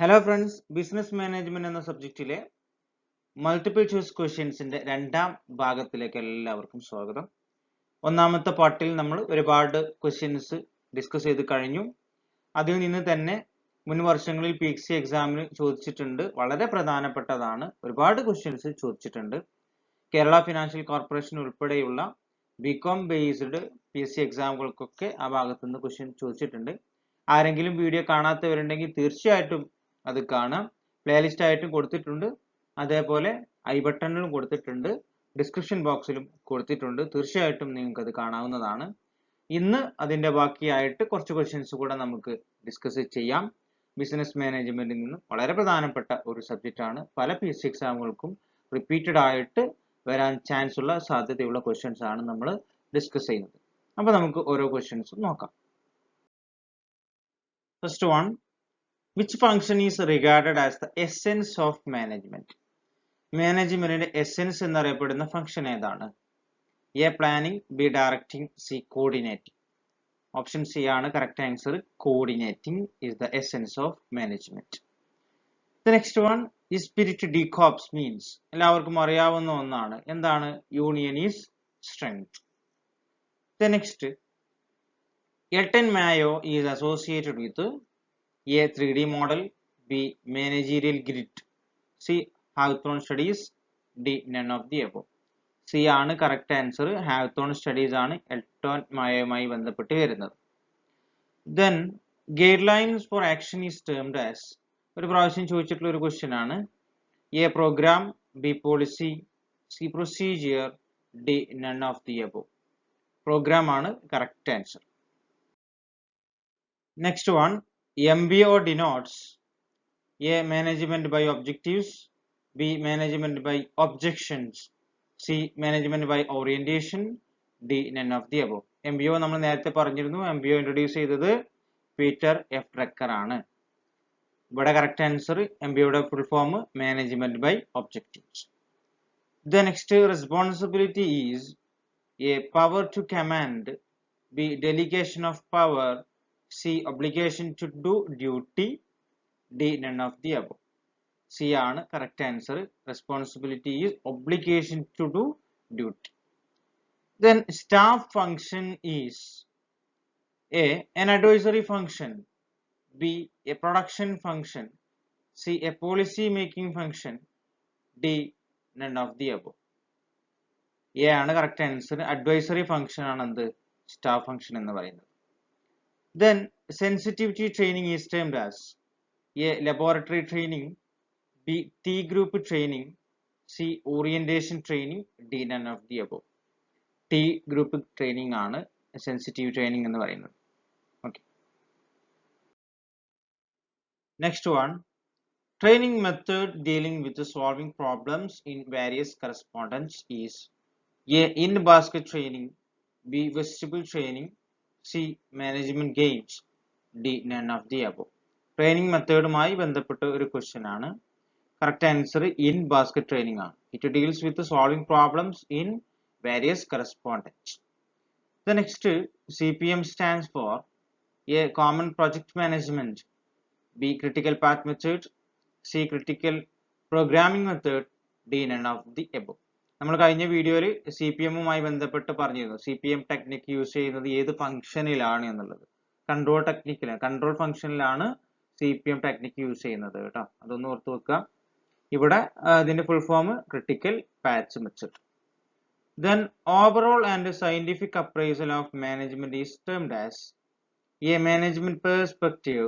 Hello friends, business management എന്ന സബ്ജക്റ്റിലെ multiple choice ക്വസ്റ്റ്യൻസിന്റെ രണ്ടാം ഭാഗത്തിലേക്ക് എല്ലാവർക്കും സ്വാഗതം. ഒന്നാമത്തെ പാർട്ടിൽ നമ്മൾ ഒരുപാട് ക്വസ്റ്റ്യൻസ് ഡിസ്കസ് ചെയ്ത് കഴിഞ്ഞു. അതിൽ നിന്ന് തന്നെ മുൻ വർഷങ്ങളിൽ PXC എക്സാമിന് ചോദിച്ചിട്ടുണ്ട്, വളരെ പ്രധാനപ്പെട്ടതാണ്, ഒരുപാട് ക്വസ്റ്റ്യൻസ് ചോദിച്ചിട്ടുണ്ട്. കേരള ഫിനാൻഷ്യൽ കോർപ്പറേഷൻ ഉൾപ്പെടെയുള്ള BCom ബേസ്ഡ് PSC എക്സാമുകൾക്കൊക്കെ ആ ഭാഗത്തു നിന്ന് ക്വസ്റ്റ്യൻ ചോദിച്ചിട്ടുണ്ട്. ആരെങ്കിലും വീഡിയോ കാണാത്തവരുണ്ടെങ്കിൽ തീർച്ചയായിട്ടും അത് കാണാം. പ്ലേലിസ്റ്റ് ആയിട്ടും കൊടുത്തിട്ടുണ്ട്, അതേപോലെ ഐ ബട്ടണിലും കൊടുത്തിട്ടുണ്ട്, ഡിസ്ക്രിപ്ഷൻ ബോക്സിലും കൊടുത്തിട്ടുണ്ട്. തീർച്ചയായിട്ടും നിങ്ങൾക്ക് അത് കാണാവുന്നതാണ്. ഇന്ന് അതിന്റെ ബാക്കിയായിട്ട് കുറച്ച് ക്വസ്റ്റ്യൻസ് കൂടെ നമുക്ക് ഡിസ്കസ് ചെയ്യാം. ബിസിനസ് മാനേജ്മെന്റിൽ നിന്ന് വളരെ പ്രധാനപ്പെട്ട ഒരു സബ്ജക്റ്റ് ആണ്. പല PSC എക്സാമുകൾക്കും റിപ്പീറ്റഡ് ആയിട്ട് വരാൻ ചാൻസ് ഉള്ള സാധ്യതയുള്ള ക്വസ്റ്റ്യൻസ് ആണ് നമ്മൾ ഡിസ്കസ് ചെയ്യുന്നത്. അപ്പൊ നമുക്ക് ഓരോ ക്വസ്റ്റ്യൻസും നോക്കാം. First one, which function is regarded as the essence of management? മാനേജ്മെന്റിന്റെ എസെൻസ് എന്നറിയപ്പെടുന്ന ഫംഗ്ഷൻ ഏതാണ്? A planning, B directing, C coordinating. Option C ആണ് correct answer. Coordinating is the essence of management. The next one, is spirit decops means? എല്ലാവർക്കും അറിയാവുന്ന ഒന്നാണ്. എന്താണ്? Union is strength. The next, Elton Mayo is associated with A 3D model, B managerial grid, C Hawthorne studies, D none of the above. C ആണ് correct answer. Hawthorne studies ആണ് Elton മായോയുമായി ബന്ധപ്പെട്ട് വരുന്നത്. Then guidelines for action is termed as, ഒരു പ്രാവശ്യം ചോദിച്ചിട്ടുള്ള ഒരു question ആണ്. A program, B policy, C procedure, D none of the above. Program ആണ് correct answer. Next one, MBO denotes A management by objectives, B management by objections, C management by orientation, D none of the above. MBO നമ്മൾ നേരത്തെ പറഞ്ഞിരുന്നു. MBO introduce ചെയ്തത് Peter F Drucker ആണ്. ഇവിടെ correct answer MBOയുടെ full form management by objectives. The next, responsibility is A power to command, B delegation of power, C obligation to do duty, D none of the above. C ആണ് correct answer. Responsibility is obligation to do duty. Then staff function is A an advisory function, B a production function, C a policy making function, D none of the above. A ആണ് correct answer. Advisory function ആണ് എന്ത്? Staff function എന്ന് പറയുന്നത്. Then sensitivity training is termed as A laboratory training, B T group training, C orientation training, D none of the above. T group training ആണ് sensitive training എന്ന് പറയുന്നത്. Okay. Next one, training method dealing with solving problems in various correspondence is A in basket training, B vestibular training, C management games, D none of the above. Training മെത്തേഡുമായി ബന്ധപ്പെട്ട ഒരു question ആണ്. Correct answer in basket training ആണ്. It deals with solving problems in various correspondence. The next, CPM stands for A common project management, B critical path method, C critical programming method, D none of the above. നമ്മൾ കഴിഞ്ഞ വീഡിയോയിൽ CPMുമായി ബന്ധപ്പെട്ട് പറഞ്ഞിരുന്നു. CPM technique use ചെയ്യുന്നത് ഏത് ഫംഗ്ഷനിലാണ് എന്നുള്ളത്. Control ടെക്നിക്കിലാണ്, കൺട്രോൾ ഫംഗ്ഷനിലാണ് CPM ടെക്നിക് യൂസ് ചെയ്യുന്നത് കേട്ടോ. അതൊന്ന് ഓർത്ത് വെക്കുക. ഇവിടെ ഇതിന്റെ full form critical path method. Then overall and scientific appraisal of management is termed as A management perspective,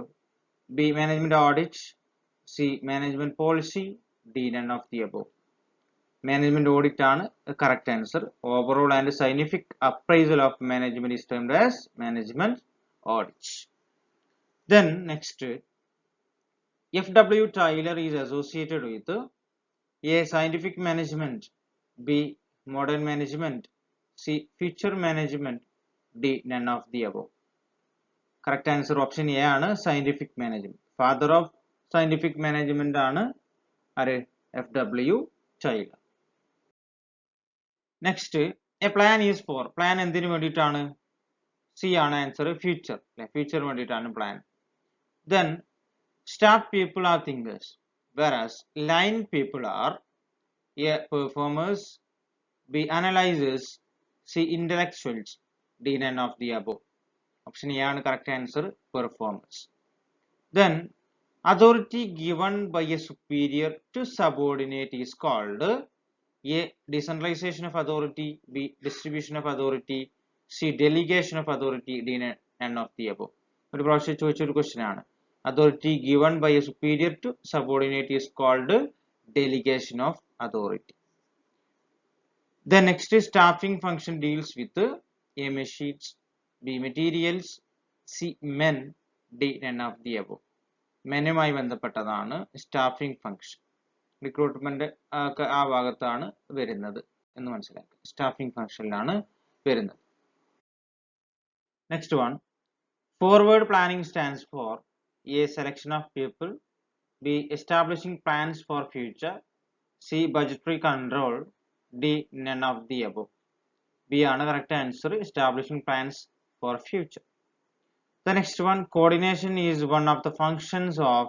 B management audit, C management policy, D none of the above. Management audit ആണ് correct answer. Overall and scientific appraisal of management is termed as management audit. Then next, FW Tyler is associated with A scientific management, B modern management, C future management, D none of the above. Correct answer option A ആണ് scientific management. Father of scientific management ആണ് ആര്? FW Tyler. Next, a plan is for, plan എന്തിനു വേണ്ടിയിട്ടാണ്? C ആണ് answer. Future, future വേണ്ടിയിട്ടാണ് plan. Then Staff people are thinkers, whereas line people are A. performers, B. analyzers, C. intellectuals, D. none of the above. Option A ആണ് correct answer, performers. Then authority given by a superior to subordinate is called A. decentralization of authority, B. distribution of authority, C. delegation of authority, D. none of the above. ഒരു പ്രാവശ്യം ചോദിച്ചൊരു question ആണ്. Authority given by a superior to subordinate is called delegation of authority. The next staffing function deals with A. machines, B. materials, C. men, D. none of the above. മെനുമായി ബന്ധപ്പെട്ടതാണ് staffing function. Recruitment ആ ഭാഗത്താണ് വരുന്നത് എന്ന് മനസ്സിലാക്കുക. Staffing ഫംഗ്ഷനിലാണ് വരുന്നത്. Next one, forward planning stands for A. selection of people, B. establishing plans for future, C. budgetary control, D. none of the above. B ആണ് correct answer, establishing plans for future. The next one, coordination is one of the functions of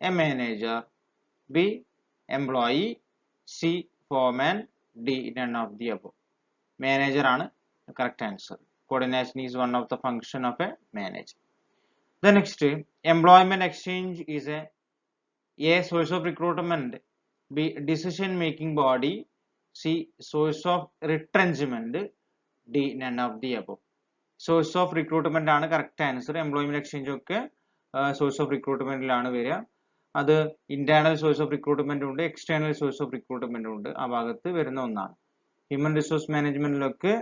a manager, B. employee, C. foreman, D. none of the above. Manager ആണ് correct answer. Coordination is one of the function of a manager. The next, employment exchange is A. source of recruitment, B. decision making body, C. source of retrenchment, D. none of the above. Source of recruitment ആണ് correct answer. Employment exchange ഒക്കെ source of recruitment ലാണ് വരിക. അത് internal source of recruitment ഉണ്ട്, external source of recruitment ഉണ്ട്. ആ ഭാഗത്ത് വരുന്ന ഒന്നാണ്. ഹ്യൂമൻ റിസോഴ്സ് മാനേജ്മെന്റിലൊക്കെ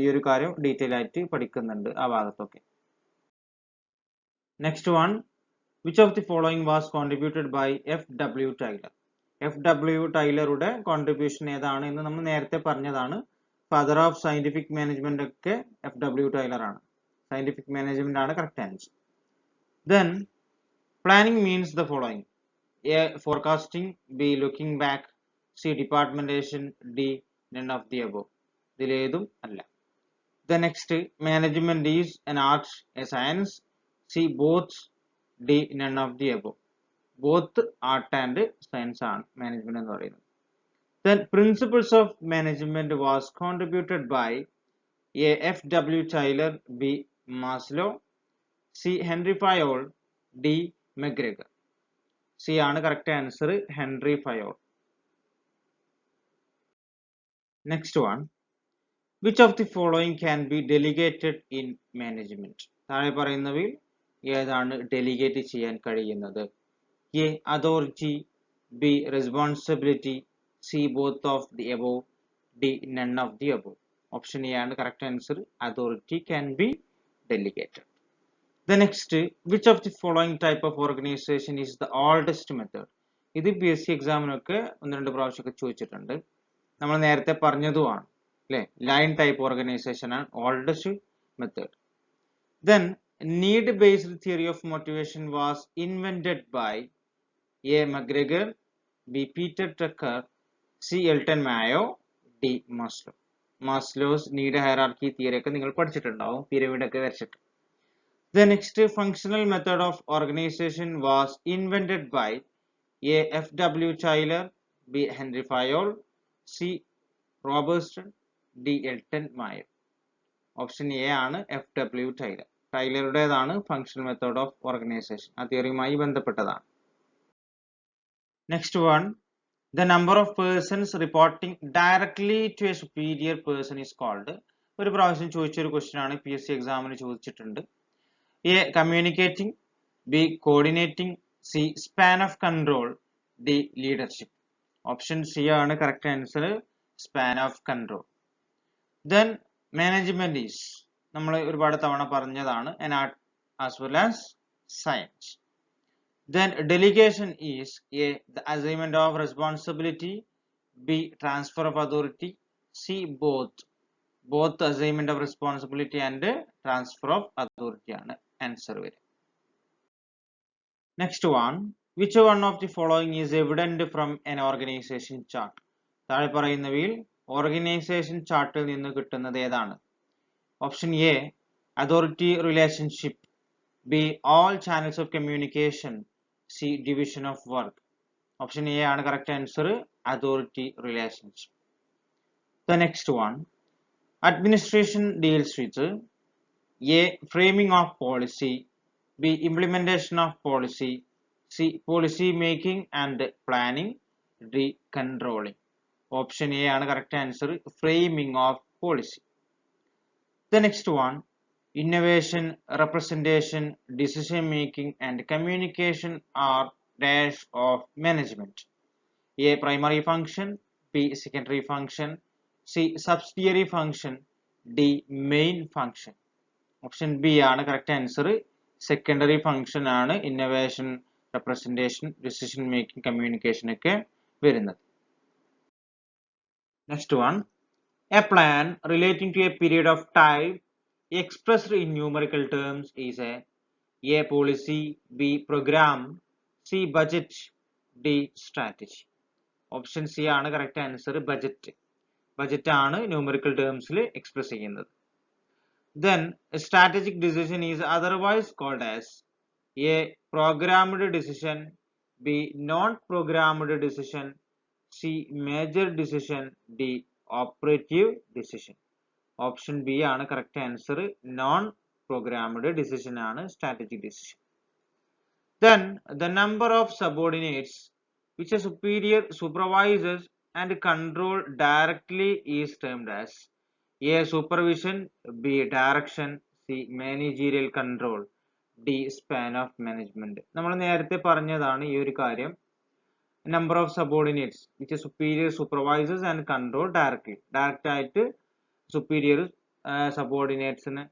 ഈ ഒരു കാര്യം ഡീറ്റെയിൽ ആയിട്ട് പഠിക്കുന്നുണ്ട് ആ ഭാഗത്തൊക്കെ. Next one, which of the following was contributed by F.W. Taylor? F.W. ടൈലറുടെ കോൺട്രിബ്യൂഷൻ ഏതാണ് എന്ന് നമ്മൾ നേരത്തെ പറഞ്ഞതാണ്. ഫാദർ ഓഫ് സയന്റിഫിക് മാനേജ്മെന്റ് ഒക്കെ F.W. ടൈലർ ആണ്. സയന്റിഫിക് മാനേജ്മെന്റ് ആണ് correct answer. Then planning means the following: A. forecasting, B. looking back, C. departmentation, D. none of the above. ഇതിലേതും അല്ല. The next, management is an art, a science, C. both, D. none of the above. Both art and science ആണ് management എന്ന് പറയുന്നത്. Then principles of management was contributed by A. F.W. Taylor, B. Maslow, C. Henry Fayol, D. McGregor. C ആണ് correct answer, Henry Fayol. Next one, which of the following can be delegated in management? താഴെ പറയുന്നവയിൽ ഏതാണ് delegate ചെയ്യാൻ കഴിയുന്നത്? A. authority, B. responsibility, C. both of the above, D. none of the above. Option A ആണ് correct answer, authority can be delegated. The next, which of the following type of organization is the oldest method? ഇത് PSC എക്സാമിനൊക്കെ ഒന്ന് രണ്ട് പ്രാവശ്യമൊക്കെ ചോദിച്ചിട്ടുണ്ട്. നമ്മൾ നേരത്തെ പറഞ്ഞതുമാണ് അല്ലേ, line type organisation ആണ് oldest method. Then need based theory of motivation was invented by A. McGregor, B. Peter Drucker, C. Elton Mayo, D. Maslow. Maslow's need hierarchy theory ഒക്കെ നിങ്ങൾ പഠിച്ചിട്ടുണ്ടാവും, പിരമിഡ് ഒക്കെ വരച്ചിട്ട്. The next, functional method of organization was invented by A. F.W. Taylor, B. Henry Fayol, C. Robertson, D. Elton Mayo. Option A ആണ് F.W. Taylor. ടൈലറുടേതാണ് functional method of organisation. ആ തിയറിയുമായി ബന്ധപ്പെട്ടതാണ്. Next one, the number of persons reporting directly to a superior person is called. ഒരു പ്രാവശ്യം ചോദിച്ചൊരു question ആണ്, PSC എക്സാമിന് ചോദിച്ചിട്ടുണ്ട്. A. communicating, B. coordinating, C. span of control, D. leadership. Option C ആണ് correct answer, span of control. Then management is, നമ്മൾ ഒരുപാട് തവണ പറഞ്ഞതാണ്, an art as well as science. Then delegation is A. the assignment of responsibility, B. transfer of authority, C. both assignment of responsibility and transfer of authority ആണ് answer വരും. Next one, which one of the following is evident from an organization chart? താഴെ പറയുന്നവയിൽ organisation ചാർട്ടിൽ നിന്ന് കിട്ടുന്നത് ഏതാണ്? Option A. authority relationship, B. all channels of communication, C. Division of work. Option A ആണ് correct answer. Authority relationship. The next one. Administration deals with A. Framing of policy. B. Implementation of policy. C. Policy making and planning. D. Controlling. Option A ആണ് correct answer. Framing of policy. The next one. Innovation, representation, decision making and communication are dash of management. A. Primary function. B. Secondary function. C. Subsidiary function. D. Main function. Option B ആണ് correct answer. Secondary function ആണ് innovation, representation, decision making, communication ഒക്കെ വരുന്നത്. Next one. A plan relating to a period of time expressed in numerical terms is A. Policy. B. Program. C. Budget. D. Strategy. Option C ആണ് correct answer. Budget. Budget ആണ് numerical terms ൽ express ചെയ്യുന്നത്. Then a strategic decision is otherwise called as A. Programmed decision. B. Non-programmed decision. C. Major decision. D. Operative decision. Option B ആണ് correct answer. Non-programmed decision ആണ് strategic decision. Then the number of subordinates which a superior supervises and control directly is termed as A. Supervision. B. Direction. C. Managerial control. D. Span of management. നമ്മൾ നേരത്തെ പറഞ്ഞതാണ് ഈ ഒരു കാര്യം. Number of subordinates which a superior supervises and control directly. Direct ആയിട്ട് superior subordinatesനെ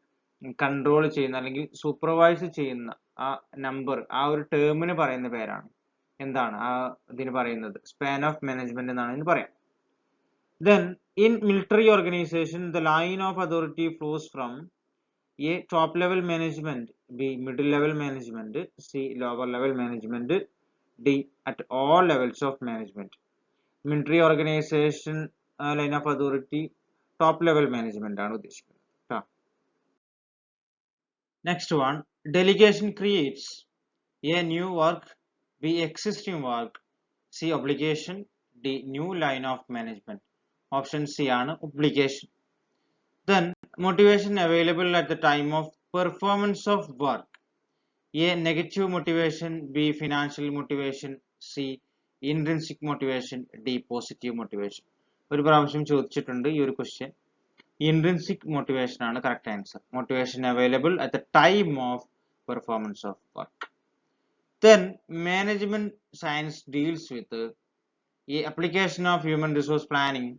control ചെയ്യുന്ന അല്ലെങ്കിൽ supervise ചെയ്യുന്ന ആ നമ്പർ, ആ ഒരു ടേമിന് പറയുന്ന പേരാണ് എന്താണ് ആ ഇതിന് പറയുന്നത്? സ്പാൻ ഓഫ് മാനേജ്മെന്റ് എന്നാണ് ഇതിന് പറയാം. Then in military organization the line of authority flows from A. Top level management. B. Middle level management. C. Lower level management. D. At all levels of management. Military organization line of authority top level management ആണ് ഉദ്ദേശിക്കുന്നത്. Next one. Delegation creates A. New work. B. Existing work. C. Obligation. D. New line of management. Option C ആണ് obligation. Then motivation available at the time of performance of work. A. Negative motivation. B. Financial motivation. C. Intrinsic motivation. D. Positive motivation. ഒരു പ്രാവശ്യം ചോദിച്ചിട്ടുണ്ട് ഈ ഒരു question. Intrinsic motivation ആണ് correct answer. Motivation available at the time of performance of work. Then management science deals with A. Application of human resource planning.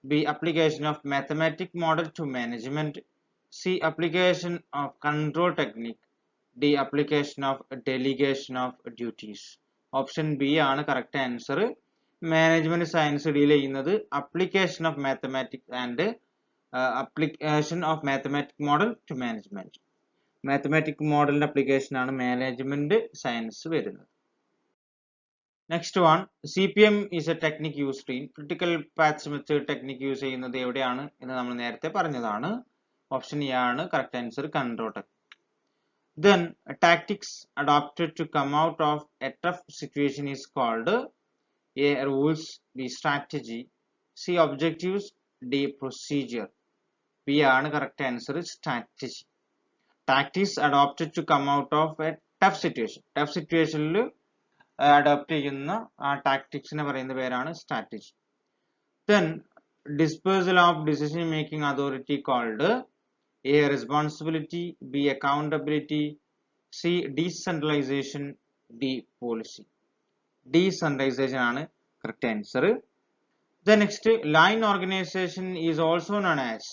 B. Application of mathematical model to management. C. Application of control technique. D. Application of delegation of duties. Option B ആണ് correct answer. Management science deal ചെയ്യുന്നത് application of mathematics and application of mathematical model to management. Mathematical model application ആണ് management science വരുന്നത്. Next one. CPM is a technique used in critical paths method technique use ചെയ്യുന്നത് എവിടെയാണ് എന്ന് നമ്മൾ നേരത്തെ പറഞ്ഞതാണ്. Option A ആണ് correct answer. Control technique. Then tactics adopted to come out of a tough situation is called A. Rules. B. Strategy. C. Objectives. D. Procedure. B ആണ് correct answer. Strategy. Tactics adopted to come out of a tough situation. Tough situationൽ adopt ചെയ്യുന്ന ആ ടാക്ടിക്സിനെ പറയുന്ന പേരാണ് strategy. Then dispersal of decision making authority called A. Responsibility. B. Accountability. C. Decentralization. D. Policy. Decentralization ആണ് correct answer. The next line organization is also known as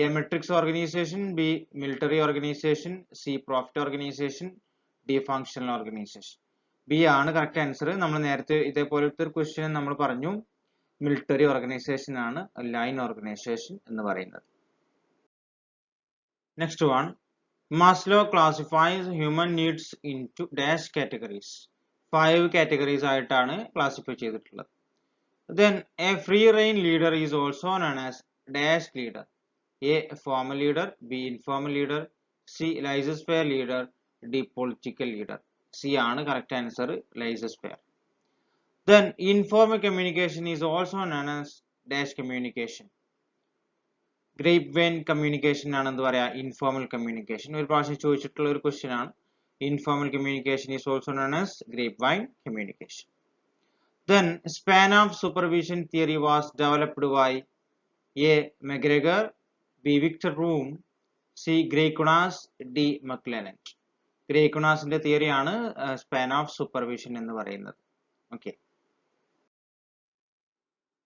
A. Matrix organization. B. Military organization. C. Profit organization. D. Functional organization. B ആണ് correct answer. നമ്മൾ നേരത്തെ ഇതേപോലത്തെ ഒരു question നമ്മൾ പറഞ്ഞു military organisation ആണ് line organisation എന്ന് പറയുന്നത്. Next one. Maslow classifies human needs into dash categories. 5 categories ആയിട്ടാണ് ക്ലാസിഫൈ ചെയ്തിട്ടുള്ളത്. Then a free rein leader is also known as dash leader. A. Formal leader. B. Informal leader. C. Laissez-faire leader. D. Political leader. C ആണ് correct answer, Lysosphere. Then informal communication is also known as dash communication. Grapevine communication ആണ് എന്ത് പറയാ, informal communication. ഒരു പ്രാവശ്യം ചോദിച്ചിട്ടുള്ള ഒരു question ആണ്. Informal communication is also known as grapevine communication. Then span of supervision theory was developed by A. McGregor, B. Victor Room, C. Grey-Kunas, D. McLennan. Grey-Kunasന്റെ theory ആണ് സ്പാൻ ഓഫ് സൂപ്പർവിഷൻ എന്ന് പറയുന്നത്. Okay,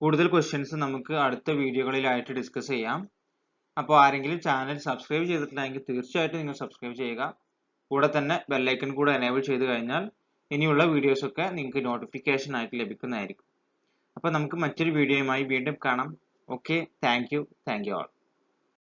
കൂടുതൽ questions നമുക്ക് അടുത്ത വീഡിയോകളിലായിട്ട് discuss ചെയ്യാം. അപ്പോൾ ആരെങ്കിലും ചാനൽ സബ്സ്ക്രൈബ് ചെയ്തിട്ടില്ലെങ്കിൽ തീർച്ചയായിട്ടും നിങ്ങൾ സബ്സ്ക്രൈബ് ചെയ്യുക. കൂടെ തന്നെ ബെല്ലൈക്കൺ കൂടെ എനേബിൾ ചെയ്ത് കഴിഞ്ഞാൽ ഇനിയുള്ള വീഡിയോസൊക്കെ നിങ്ങൾക്ക് നോട്ടിഫിക്കേഷൻ ആയിട്ട് ലഭിക്കുന്നതായിരിക്കും. അപ്പോൾ നമുക്ക് മറ്റൊരു വീഡിയോയുമായി വീണ്ടും കാണാം. Okay, thank you all.